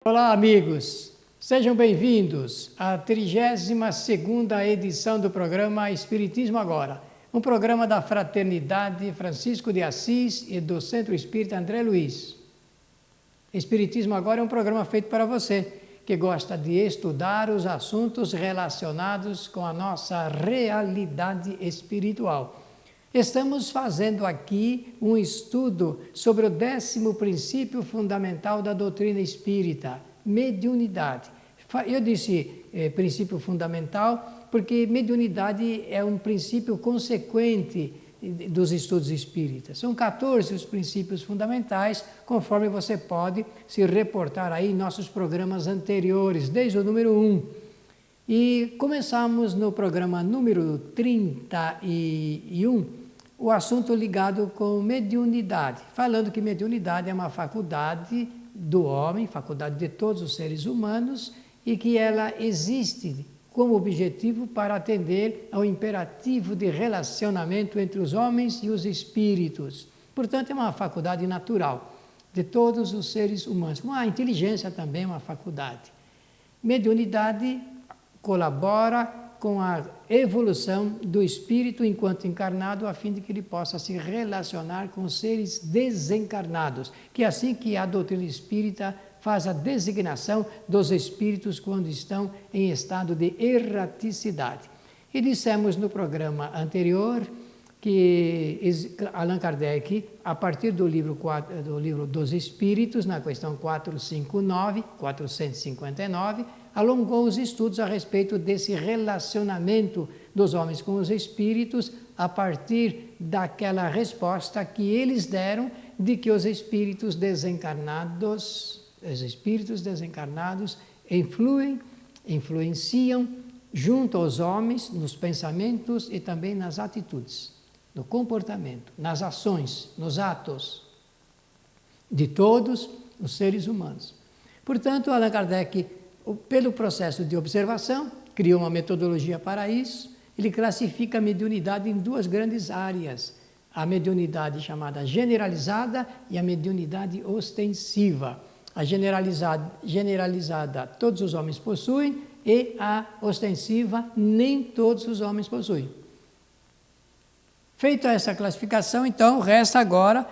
Olá, amigos! Sejam bem-vindos à 32ª edição do programa Espiritismo Agora, um programa da Fraternidade Francisco de Assis e do Centro Espírita André Luiz. Espiritismo Agora é um programa feito para você que gosta de estudar os assuntos relacionados com a nossa realidade espiritual. Estamos fazendo aqui um estudo sobre o 10º princípio fundamental da doutrina espírita, mediunidade. Eu disse princípio fundamental porque mediunidade é um princípio consequente dos estudos espíritas. São 14 os princípios fundamentais, conforme você pode se reportar aí em nossos programas anteriores, desde o número 1. E começamos no programa número 31, o assunto ligado com mediunidade, falando que mediunidade é uma faculdade do homem, faculdade de todos os seres humanos, e que ela existe como objetivo para atender ao imperativo de relacionamento entre os homens e os espíritos. Portanto, é uma faculdade natural de todos os seres humanos. Como a inteligência também é uma faculdade. Mediunidade colabora com a evolução do espírito enquanto encarnado, a fim de que ele possa se relacionar com seres desencarnados, que é assim que a doutrina espírita faz a designação dos espíritos quando estão em estado de erraticidade. E dissemos no programa anterior que Allan Kardec, a partir do livro dos Espíritos, na questão 459, alongou os estudos a respeito desse relacionamento dos homens com os espíritos, a partir daquela resposta que eles deram de que os espíritos desencarnados influenciam junto aos homens nos pensamentos e também nas atitudes, no comportamento, nas ações, nos atos de todos os seres humanos. Portanto, Allan Kardec, pelo processo de observação, criou uma metodologia para isso. Ele classifica a mediunidade em duas grandes áreas: a mediunidade chamada generalizada e a mediunidade ostensiva. A generalizada todos os homens possuem e a ostensiva nem todos os homens possuem. Feita essa classificação, então, resta agora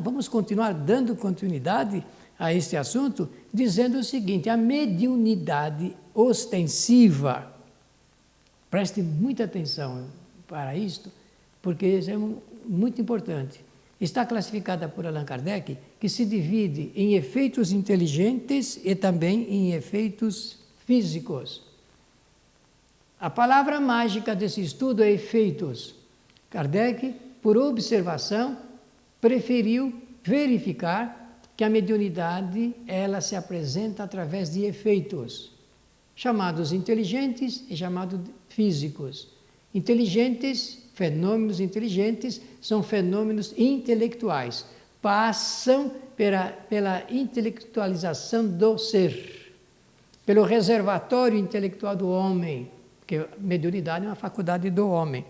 vamos continuar dando continuidade a este assunto, dizendo o seguinte: a mediunidade ostensiva, preste muita atenção para isto, porque isso é muito importante, está classificada por Allan Kardec, que se divide em efeitos inteligentes e também em efeitos físicos. A palavra mágica desse estudo é efeitos. Kardec, por observação, preferiu verificar que a mediunidade ela se apresenta através de efeitos, chamados inteligentes e chamados físicos. Fenômenos inteligentes são fenômenos intelectuais, passam pela intelectualização do ser, pelo reservatório intelectual do homem, porque a mediunidade é uma faculdade do homem.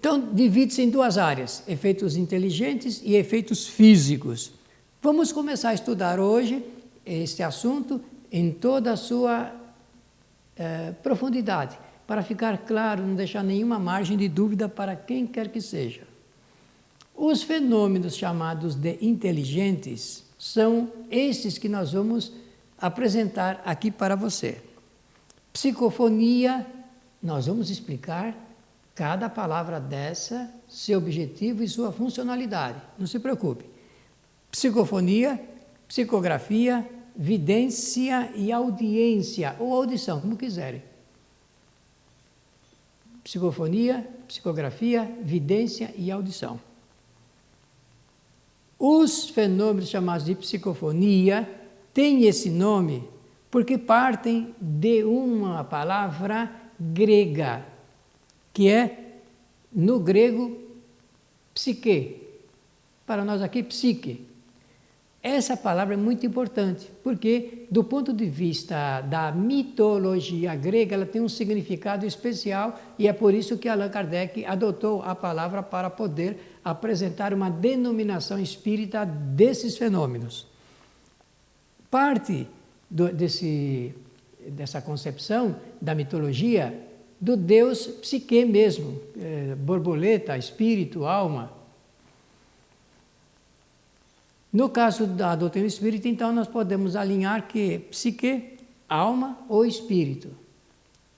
Então, divide-se em duas áreas: efeitos inteligentes e efeitos físicos. Vamos começar a estudar hoje este assunto em toda a sua profundidade, para ficar claro, não deixar nenhuma margem de dúvida para quem quer que seja. Os fenômenos chamados de inteligentes são estes que nós vamos apresentar aqui para você. Psicofonia, nós vamos explicar cada palavra dessa, seu objetivo e sua funcionalidade. Não se preocupe. Psicofonia, psicografia, vidência e audiência, ou audição, como quiserem. Psicofonia, psicografia, vidência e audição. Os fenômenos chamados de psicofonia têm esse nome porque partem de uma palavra grega, que é, no grego, psique. Para nós aqui, psique. Essa palavra é muito importante, porque, do ponto de vista da mitologia grega, ela tem um significado especial, e é por isso que Allan Kardec adotou a palavra para poder apresentar uma denominação espírita desses fenômenos. parte dessa concepção da mitologia do deus psique mesmo, borboleta, espírito, alma. No caso da doutrina espírita, então, nós podemos alinhar que psique, alma ou espírito.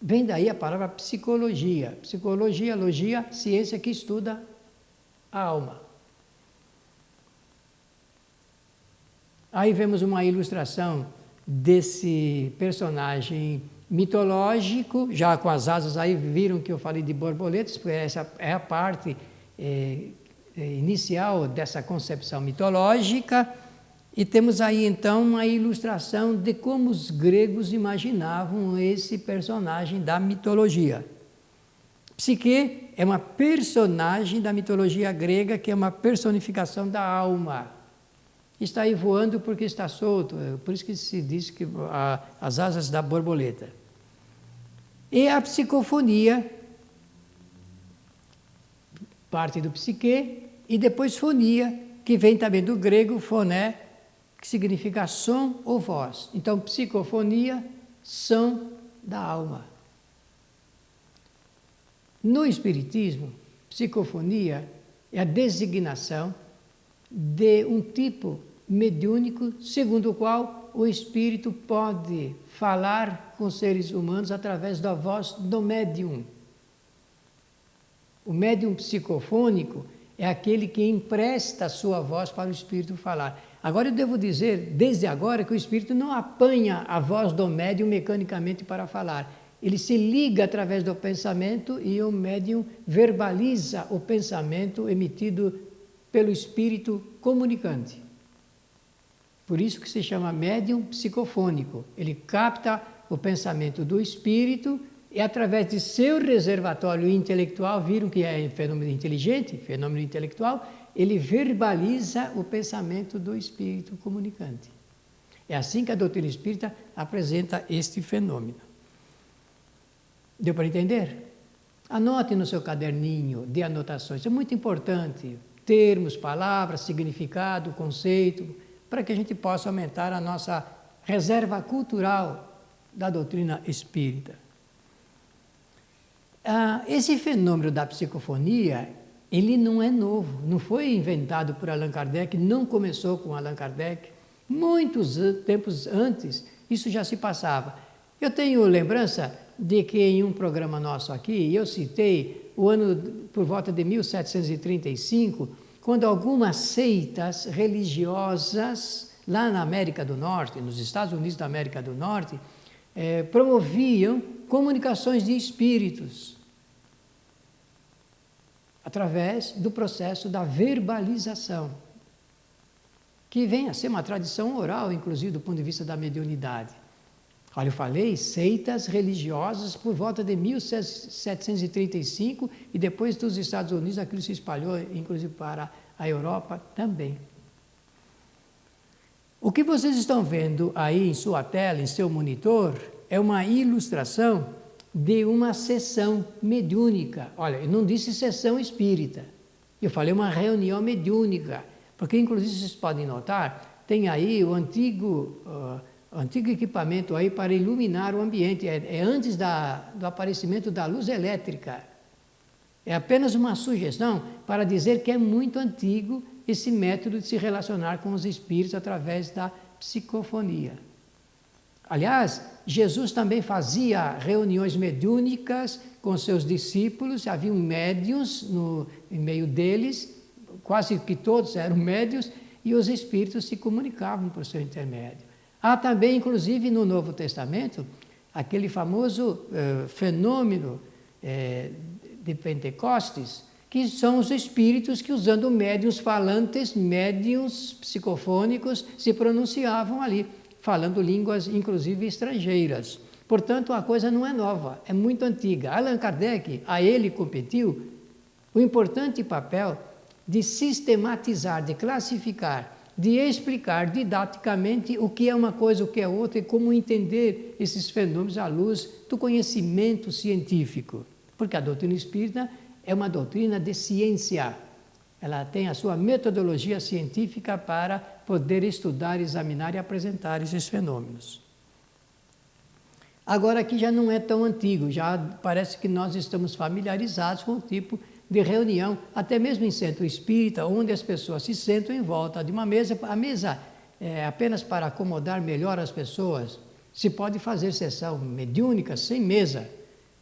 Vem daí a palavra psicologia. Psicologia, logia, ciência que estuda a alma. Aí vemos uma ilustração desse personagem mitológico, já com as asas, aí viram que eu falei de borboletas, porque essa é a parte inicial dessa concepção mitológica, e temos aí então uma ilustração de como os gregos imaginavam esse personagem da mitologia. Psique é uma personagem da mitologia grega, que é uma personificação da alma. Está aí voando porque está solto, por isso que se diz que as asas da borboleta. E a psicofonia, parte do psique, e depois fonia, que vem também do grego foné, que significa som ou voz. Então, psicofonia, som da alma. No Espiritismo, psicofonia é a designação de um tipo mediúnico, segundo o qual o espírito pode falar com seres humanos através da voz do médium. O médium psicofônico é aquele que empresta a sua voz para o espírito falar. Agora eu devo dizer, desde agora, que o espírito não apanha a voz do médium mecanicamente para falar. Ele se liga através do pensamento e o médium verbaliza o pensamento emitido pelo espírito comunicante. Por isso que se chama médium psicofônico. Ele capta o pensamento do espírito e, através de seu reservatório intelectual, viram que é fenômeno inteligente, fenômeno intelectual, ele verbaliza o pensamento do espírito comunicante. É assim que a doutrina espírita apresenta este fenômeno. Deu para entender? Anote no seu caderninho de anotações, é muito importante, termos, palavras, significado, conceito, para que a gente possa aumentar a nossa reserva cultural da doutrina espírita. Esse fenômeno da psicofonia, ele não é novo, não foi inventado por Allan Kardec, não começou com Allan Kardec. Muitos tempos antes, isso já se passava. Eu tenho lembrança de que em um programa nosso aqui, eu citei o ano por volta de 1735, quando algumas seitas religiosas lá na América do Norte, nos Estados Unidos da América do Norte, promoviam comunicações de espíritos através do processo da verbalização, que vem a ser uma tradição oral, inclusive do ponto de vista da mediunidade. Olha, eu falei seitas religiosas por volta de 1735 e depois dos Estados Unidos aquilo se espalhou, inclusive para a Europa também. O que vocês estão vendo aí em sua tela, em seu monitor, é uma ilustração de uma sessão mediúnica. Olha, eu não disse sessão espírita, eu falei uma reunião mediúnica, porque inclusive vocês podem notar, tem aí o antigo equipamento aí para iluminar o ambiente, é antes do aparecimento da luz elétrica. É apenas uma sugestão para dizer que é muito antigo esse método de se relacionar com os espíritos através da psicofonia. Aliás, Jesus também fazia reuniões mediúnicas com seus discípulos, haviam médiuns em meio deles, quase que todos eram médiuns, e os espíritos se comunicavam por seu intermédio. Há também, inclusive, no Novo Testamento, aquele famoso fenômeno de Pentecostes, que são os espíritos que, usando médiuns falantes, médiuns psicofônicos, se pronunciavam ali, falando línguas, inclusive, estrangeiras. Portanto, a coisa não é nova, é muito antiga. Allan Kardec, a ele competiu o importante papel de sistematizar, de classificar, de explicar didaticamente o que é uma coisa, o que é outra e como entender esses fenômenos à luz do conhecimento científico. Porque a doutrina espírita é uma doutrina de ciência. Ela tem a sua metodologia científica para poder estudar, examinar e apresentar esses fenômenos. Agora aqui já não é tão antigo, já parece que nós estamos familiarizados com o tipo de reunião, até mesmo em centro espírita, onde as pessoas se sentam em volta de uma mesa. A mesa é apenas para acomodar melhor as pessoas. Se pode fazer sessão mediúnica sem mesa,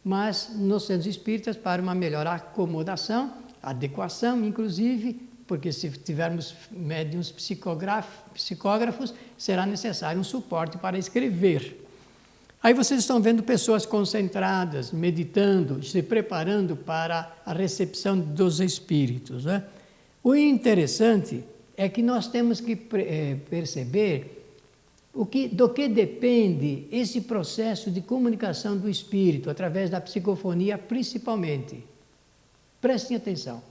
mas nos centros espíritas, para uma melhor acomodação, adequação, inclusive, porque se tivermos médiuns psicógrafos, será necessário um suporte para escrever. Aí vocês estão vendo pessoas concentradas, meditando, se preparando para a recepção dos espíritos, né? O interessante é que nós temos que perceber do que depende esse processo de comunicação do espírito, através da psicofonia principalmente. Prestem atenção.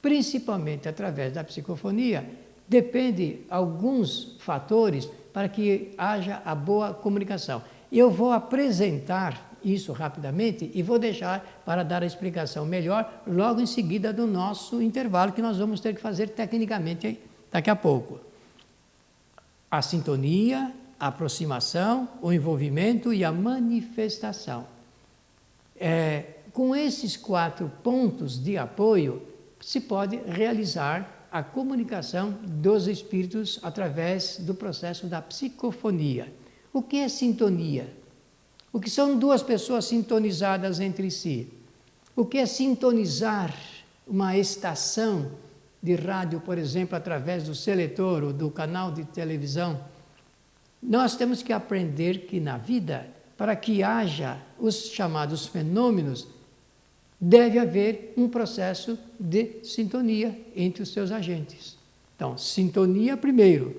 Principalmente através da psicofonia, depende alguns fatores para que haja a boa comunicação. Eu vou apresentar isso rapidamente e vou deixar para dar a explicação melhor logo em seguida do nosso intervalo, que nós vamos ter que fazer tecnicamente daqui a pouco. A sintonia, a aproximação, o envolvimento e a manifestação. Com esses 4 pontos de apoio, se pode realizar a comunicação dos espíritos através do processo da psicofonia. O que é sintonia? O que são 2 pessoas sintonizadas entre si? O que é sintonizar uma estação de rádio, por exemplo, através do seletor ou do canal de televisão? Nós temos que aprender que na vida, para que haja os chamados fenômenos, deve haver um processo de sintonia entre os seus agentes. Então, sintonia primeiro,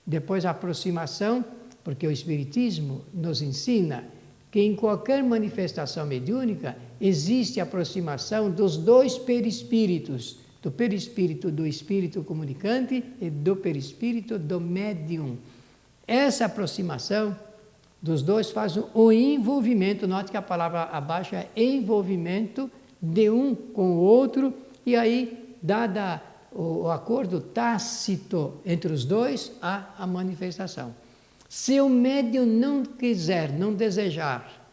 depois a aproximação, porque o Espiritismo nos ensina que em qualquer manifestação mediúnica existe a aproximação dos 2 perispíritos, do perispírito do espírito comunicante e do perispírito do médium. Essa aproximação dos 2 faz o envolvimento, note que a palavra abaixo é envolvimento de um com o outro, e aí, dada o acordo tácito entre os 2, há a manifestação. Se o médium não quiser, não desejar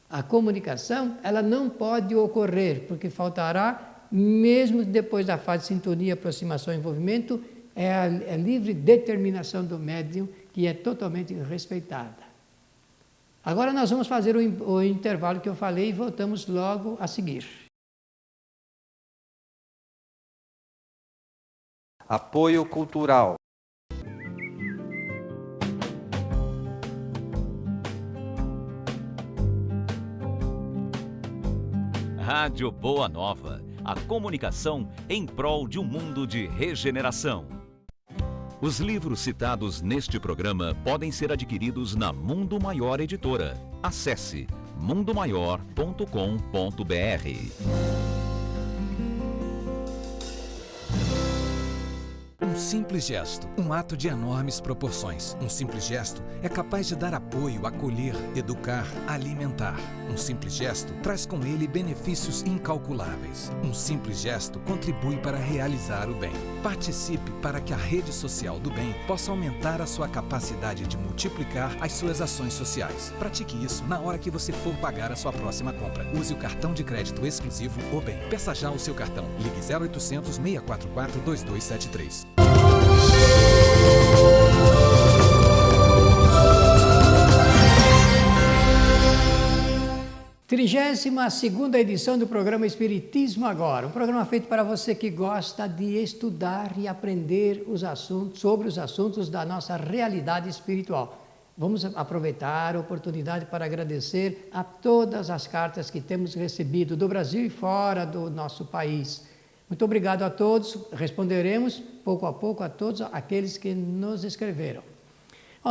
a comunicação, ela não pode ocorrer, porque faltará, mesmo depois da fase de sintonia, aproximação e envolvimento, é a livre determinação do médium, que é totalmente respeitada. Agora nós vamos fazer o intervalo que eu falei e voltamos logo a seguir. Apoio cultural. Rádio Boa Nova, a comunicação em prol de um mundo de regeneração. Os livros citados neste programa podem ser adquiridos na Mundo Maior Editora. Acesse mundomaior.com.br. Um simples gesto, um ato de enormes proporções. Um simples gesto é capaz de dar apoio, acolher, educar, alimentar. Um simples gesto traz com ele benefícios incalculáveis. Um simples gesto contribui para realizar o bem. Participe para que a rede social do bem possa aumentar a sua capacidade de multiplicar as suas ações sociais. Pratique isso na hora que você for pagar a sua próxima compra. Use o cartão de crédito exclusivo O Bem. Peça já o seu cartão. Ligue 0800 644 2273. 32ª edição do programa Espiritismo Agora, um programa feito para você que gosta de estudar e aprender sobre os assuntos da nossa realidade espiritual. Vamos aproveitar a oportunidade para agradecer a todas as cartas que temos recebido do Brasil e fora do nosso país. Muito obrigado a todos, responderemos pouco a pouco a todos aqueles que nos escreveram.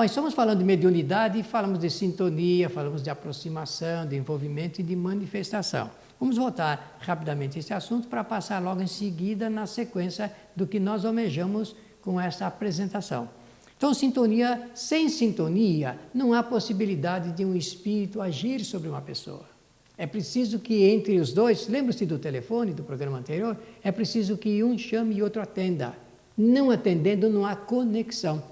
Estamos falando de mediunidade, falamos de sintonia, falamos de aproximação, de envolvimento e de manifestação. Vamos voltar rapidamente a esse assunto para passar logo em seguida na sequência do que nós almejamos com essa apresentação. Então, sintonia, sem sintonia, não há possibilidade de um espírito agir sobre uma pessoa. É preciso que entre os dois, lembra-se do telefone, do programa anterior? É preciso que um chame e outro atenda. Não atendendo, não há conexão.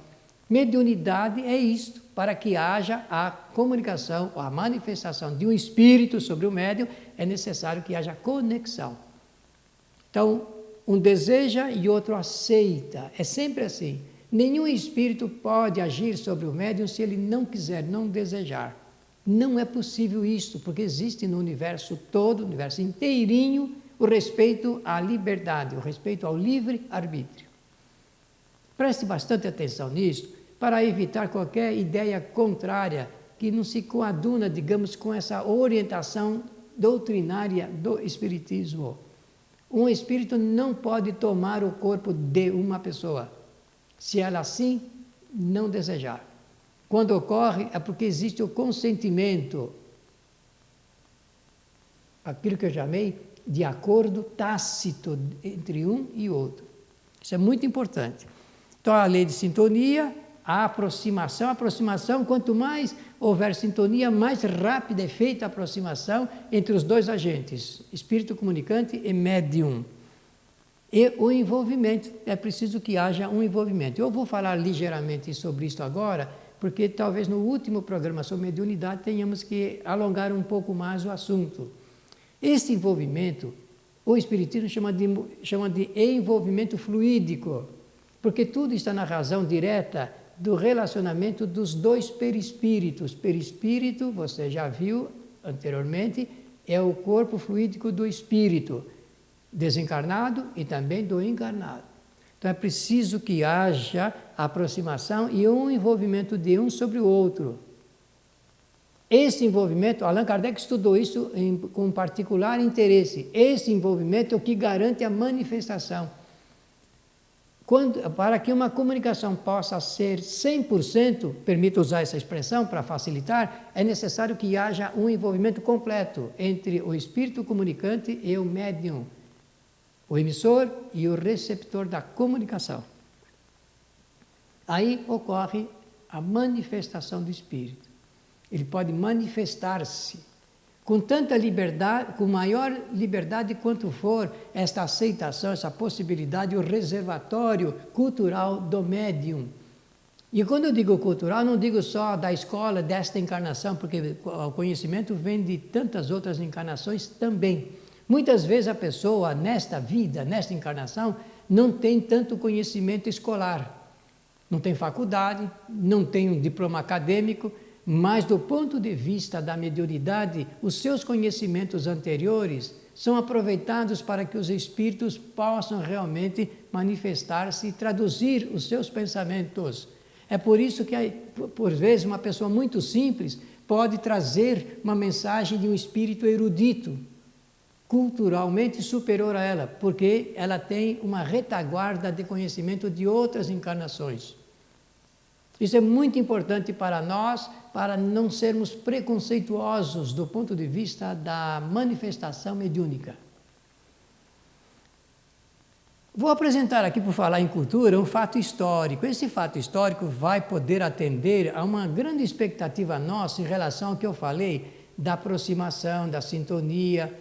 Mediunidade é isto, para que haja a comunicação, a manifestação de um espírito sobre o médium, é necessário que haja conexão. Então, um deseja e outro aceita, é sempre assim. Nenhum espírito pode agir sobre o médium se ele não quiser, não desejar. Não é possível isso, porque existe no universo todo, no universo inteirinho, o respeito à liberdade, o respeito ao livre-arbítrio. Preste bastante atenção nisso, para evitar qualquer ideia contrária que não se coaduna, digamos, com essa orientação doutrinária do Espiritismo. Um espírito não pode tomar o corpo de uma pessoa, se ela assim não desejar. Quando ocorre, é porque existe o consentimento, aquilo que eu chamei de acordo tácito entre um e outro. Isso é muito importante. Então, a lei de sintonia, a aproximação, quanto mais houver sintonia, mais rápida é feita a aproximação entre os dois agentes, espírito comunicante e médium. E o envolvimento, é preciso que haja um envolvimento. Eu vou falar ligeiramente sobre isso agora, porque talvez no último programa sobre mediunidade tenhamos que alongar um pouco mais o assunto. Esse envolvimento, o Espiritismo chama de envolvimento fluídico, porque tudo está na razão direta do relacionamento dos dois perispíritos. Perispírito, você já viu anteriormente, é o corpo fluídico do espírito, desencarnado e também do encarnado. Então é preciso que haja aproximação e um envolvimento de um sobre o outro. Esse envolvimento, Allan Kardec estudou isso com particular interesse. Esse envolvimento é o que garante a manifestação. Para que uma comunicação possa ser 100%, permito usar essa expressão para facilitar, é necessário que haja um envolvimento completo entre o espírito comunicante e o médium, o emissor e o receptor da comunicação. Aí ocorre a manifestação do espírito. Ele pode manifestar-se com tanta liberdade, com maior liberdade quanto for esta aceitação, essa possibilidade, o reservatório cultural do médium. E quando eu digo cultural, não digo só da escola desta encarnação, porque o conhecimento vem de tantas outras encarnações também. Muitas vezes a pessoa, nesta vida, nesta encarnação, não tem tanto conhecimento escolar. Não tem faculdade, não tem um diploma acadêmico, mas do ponto de vista da mediunidade, os seus conhecimentos anteriores são aproveitados para que os espíritos possam realmente manifestar-se e traduzir os seus pensamentos. É por isso que, por vezes, uma pessoa muito simples pode trazer uma mensagem de um espírito erudito, culturalmente superior a ela, porque ela tem uma retaguarda de conhecimento de outras encarnações. Isso é muito importante para nós, para não sermos preconceituosos do ponto de vista da manifestação mediúnica. Vou apresentar aqui, por falar em cultura, um fato histórico. Esse fato histórico vai poder atender a uma grande expectativa nossa em relação ao que eu falei, da aproximação, da sintonia,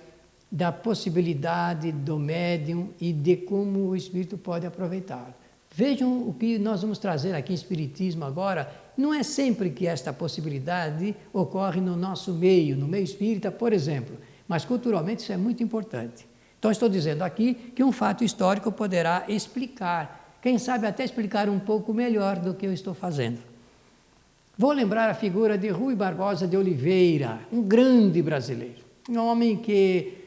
da possibilidade do médium e de como o espírito pode aproveitar. Vejam o que nós vamos trazer aqui em Espiritismo agora. Não é sempre que esta possibilidade ocorre no nosso meio, no meio espírita, por exemplo, mas culturalmente isso é muito importante. Então estou dizendo aqui que um fato histórico poderá explicar, quem sabe até explicar um pouco melhor do que eu estou fazendo. Vou lembrar a figura de Rui Barbosa de Oliveira, um grande brasileiro, um homem que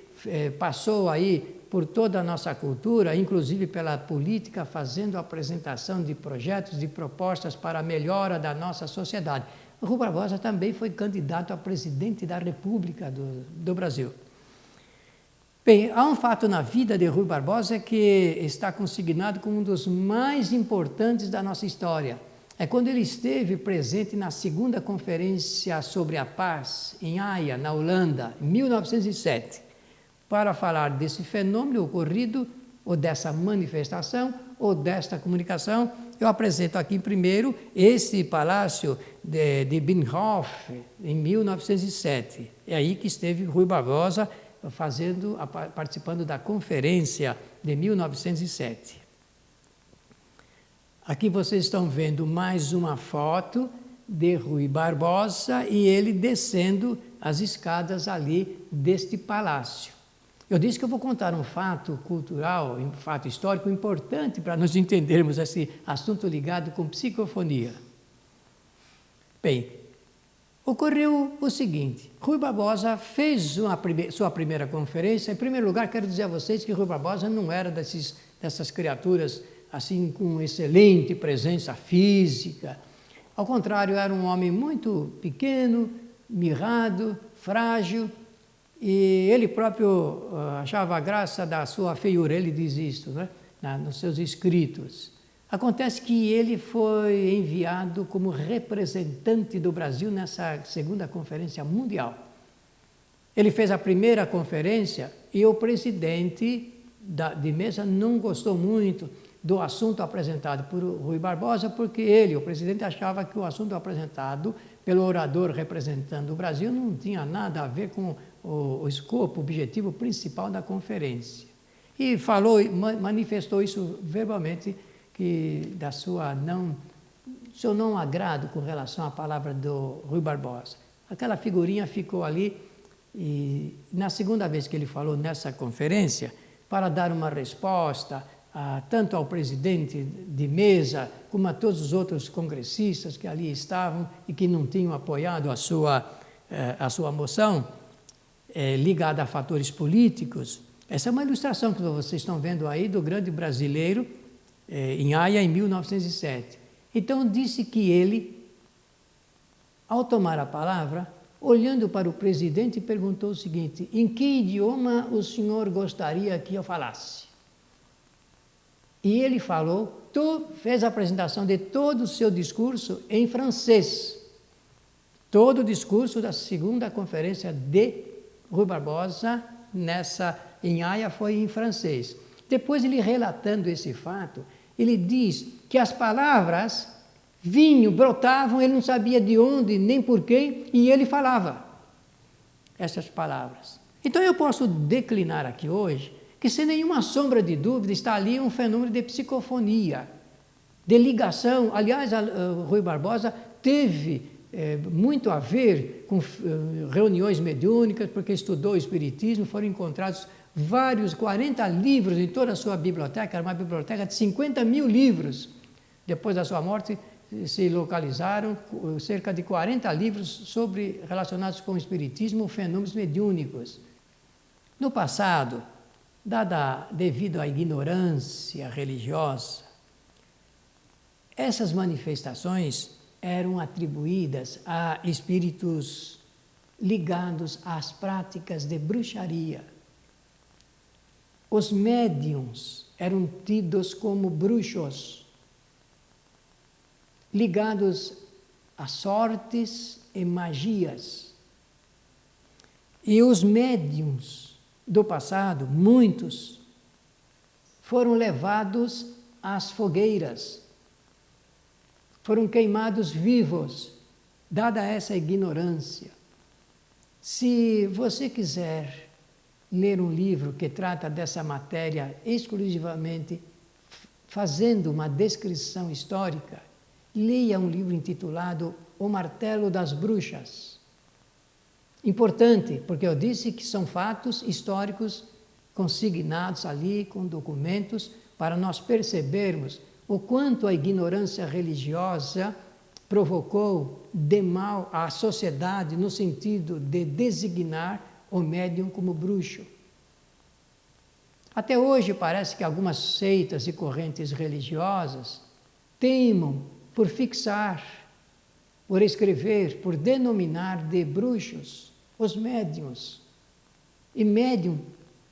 passou aí por toda a nossa cultura, inclusive pela política, fazendo apresentação de projetos, de propostas para a melhora da nossa sociedade. O Rui Barbosa também foi candidato a presidente da República do Brasil. Bem, há um fato na vida de Rui Barbosa que está consignado como um dos mais importantes da nossa história. É quando ele esteve presente na segunda conferência sobre a paz, em Haia, na Holanda, em 1907. Para falar desse fenômeno ocorrido, ou dessa manifestação, ou desta comunicação, eu apresento aqui primeiro esse palácio de Binnenhof, em 1907. É aí que esteve Rui Barbosa participando da conferência de 1907. Aqui vocês estão vendo mais uma foto de Rui Barbosa e ele descendo as escadas ali deste palácio. Eu disse que eu vou contar um fato cultural, um fato histórico importante para nós entendermos esse assunto ligado com psicofonia. Bem, ocorreu o seguinte, Rui Barbosa fez sua primeira conferência. Em primeiro lugar, quero dizer a vocês que Rui Barbosa não era dessas criaturas assim com excelente presença física. Ao contrário, era um homem muito pequeno, mirrado, frágil, e ele próprio achava a graça da sua feiura, ele diz isso, né, nos seus escritos. Acontece que ele foi enviado como representante do Brasil nessa segunda conferência mundial. Ele fez a primeira conferência e o presidente de mesa não gostou muito do assunto apresentado por Rui Barbosa, porque ele, o presidente, achava que o assunto apresentado pelo orador representando o Brasil não tinha nada a ver com o escopo, o objetivo principal da conferência. E manifestou isso verbalmente, que seu não agrado com relação à palavra do Rui Barbosa. Aquela figurinha ficou ali, e na segunda vez que ele falou nessa conferência, para dar uma resposta tanto ao presidente de mesa, como a todos os outros congressistas que ali estavam e que não tinham apoiado a sua moção, ligada a fatores políticos. Essa é uma ilustração que vocês estão vendo aí do grande brasileiro, em Haia, em 1907. Então, disse que ele, ao tomar a palavra, olhando para o presidente, perguntou o seguinte: em que idioma o senhor gostaria que eu falasse? E ele fez a apresentação de todo o seu discurso em francês. Todo o discurso da segunda conferência de Rui Barbosa, em Haia, foi em francês. Depois, ele relatando esse fato, ele diz que as palavras brotavam, ele não sabia de onde, nem porquê, e ele falava essas palavras. Então, eu posso declinar aqui hoje que, sem nenhuma sombra de dúvida, está ali um fenômeno de psicofonia, de ligação. Aliás, Rui Barbosa teve muito a ver com reuniões mediúnicas, porque estudou o espiritismo, foram encontrados 40 livros em toda a sua biblioteca, era uma biblioteca de 50 mil livros. Depois da sua morte, se localizaram cerca de 40 livros relacionados com o espiritismo, fenômenos mediúnicos. No passado, devido à ignorância religiosa, essas manifestações eram atribuídas a espíritos ligados às práticas de bruxaria. Os médiuns eram tidos como bruxos, ligados a sortes e magias. E os médiuns do passado, muitos, foram levados às fogueiras, foram queimados vivos, dada essa ignorância. Se você quiser ler um livro que trata dessa matéria exclusivamente, fazendo uma descrição histórica, leia um livro intitulado O Martelo das Bruxas. Importante, porque eu disse que são fatos históricos consignados ali com documentos para nós percebermos o quanto a ignorância religiosa provocou de mal à sociedade no sentido de designar o médium como bruxo. Até hoje parece que algumas seitas e correntes religiosas teimam por fixar, por escrever, por denominar de bruxos os médiuns. E médium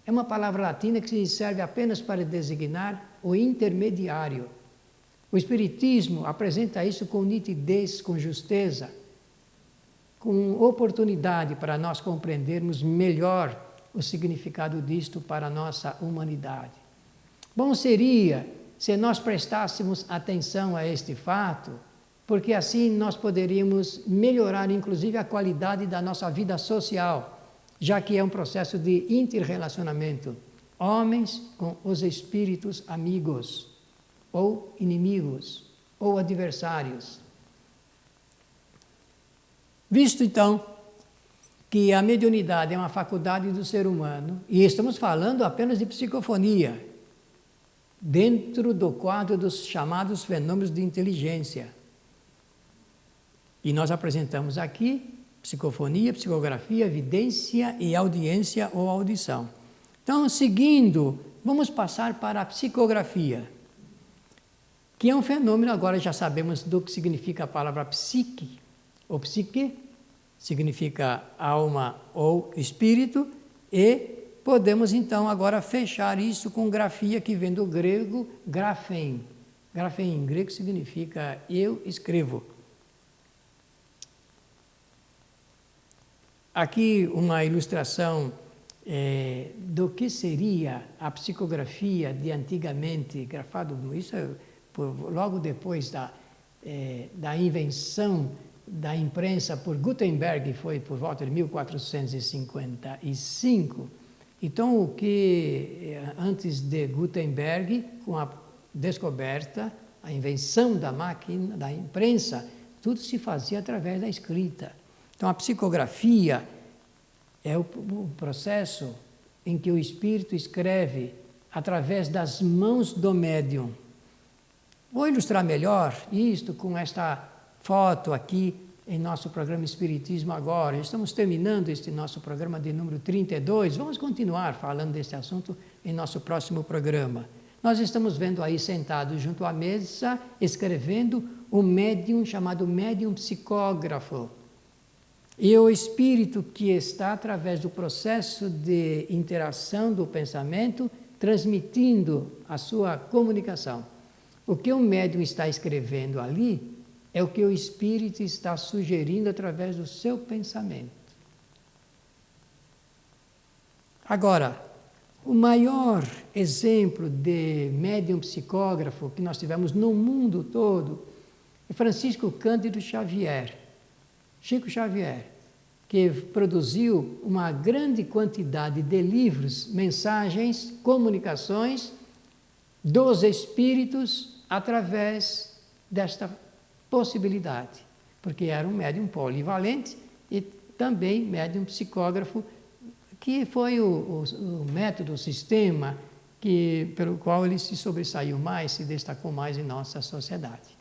é uma palavra latina que serve apenas para designar o intermediário. O Espiritismo apresenta isso com nitidez, com justeza, com oportunidade para nós compreendermos melhor o significado disto para a nossa humanidade. Bom seria se nós prestássemos atenção a este fato, porque assim nós poderíamos melhorar, inclusive, a qualidade da nossa vida social, já que é um processo de interrelacionamento. Homens com os espíritos amigos, ou inimigos, ou adversários. Visto, então, que a mediunidade é uma faculdade do ser humano, e estamos falando apenas de psicofonia, dentro do quadro dos chamados fenômenos de inteligência. E nós apresentamos aqui psicofonia, psicografia, evidência e audiência ou audição. Então, seguindo, vamos passar para a psicografia, que é um fenômeno, agora já sabemos do que significa a palavra psique, ou psique, significa alma ou espírito, e podemos então agora fechar isso com grafia, que vem do grego graphein. Graphein em grego significa eu escrevo. Aqui uma ilustração do que seria a psicografia de antigamente, grafado, isso logo depois da invenção da imprensa por Gutenberg, foi por volta de 1455. Então, o que antes de Gutenberg, com a descoberta, a invenção da máquina, da imprensa, tudo se fazia através da escrita. Então, a psicografia é o processo em que o espírito escreve através das mãos do médium. Vou ilustrar melhor isto com esta foto aqui em nosso programa Espiritismo Agora. Estamos terminando este nosso programa de número 32. Vamos continuar falando deste assunto em nosso próximo programa. Nós estamos vendo aí sentado junto à mesa, escrevendo um médium chamado médium psicógrafo. E o espírito que está através do processo de interação do pensamento, transmitindo a sua comunicação. O que o médium está escrevendo ali é o que o espírito está sugerindo através do seu pensamento. Agora, o maior exemplo de médium psicógrafo que nós tivemos no mundo todo é Francisco Cândido Xavier, Chico Xavier, que produziu uma grande quantidade de livros, mensagens, comunicações dos espíritos através desta possibilidade, porque era um médium polivalente e também médium psicógrafo, que foi o método, o sistema pelo qual ele se sobressaiu mais, se destacou mais em nossa sociedade.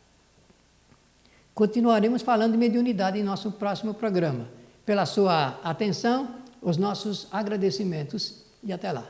Continuaremos falando de mediunidade em nosso próximo programa. Pela sua atenção, os nossos agradecimentos e até lá.